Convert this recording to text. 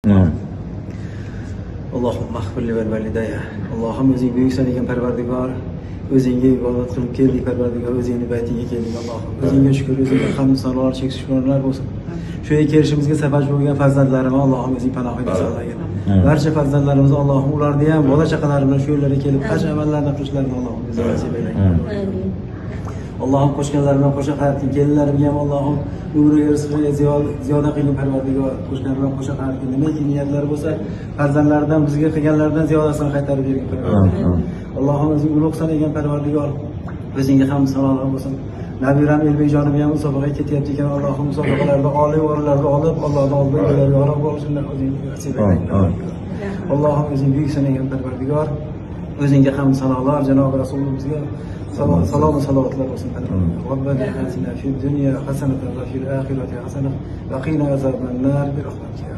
نعم. اللهم اغفر لي ولوالدي. Allohim o'zing buyuksan ekan Parvardigor. O'zingga ibodat qilib keldik Parvardigor, o'zingning baytiga keldik Allohim. O'zingga shukr, o'zingga hamd sanolar, cheksiz shukrlar bo'lsin. Shu yerga kelishimizga sabab bo'lgan farzandlarimni Allohim o'zing panohingda saqlagin. Barcha farzandlarimizni Allohim ularni ham bola chaqalari bilan shu yerlarga kelib haj amallarni qilishlarini Allohim o'zi nasib aylasin. Amin. Allohim qo'shganlarimdan qo'sha qaratgin, kelinlarimga ham Allohim umriga rizqiga ziyoda qilgin Parvardigor. Qo'shganlardan qo'sha qaratgin. Nimaki niyatlari bo'lsa, farzandlaridan bizga qilganlaridan ziyodasini qaytarib bergin Parvardigor. Allohim o'zing ulug'san ekan Parvardigor. O'zingga hamd sanolar bo'lsin. Nabiram Elbekjonim ham musobaqaga ketyapti ekan. Allohim musobaqalarda oliy o'rinlarga olib, Allohning oldida ularga yorug' bo'lishini o'zing nasib aylasin. Allohim o'zing buyuksan ekan Parvardigor. O'zingga hamd sanolar janob Rasulimizga salom va salovatlar bo'lsin. Robbana atina fid dunya hasanatan va fil oxirati hasanatan va qina azaban nar bi rahmatika.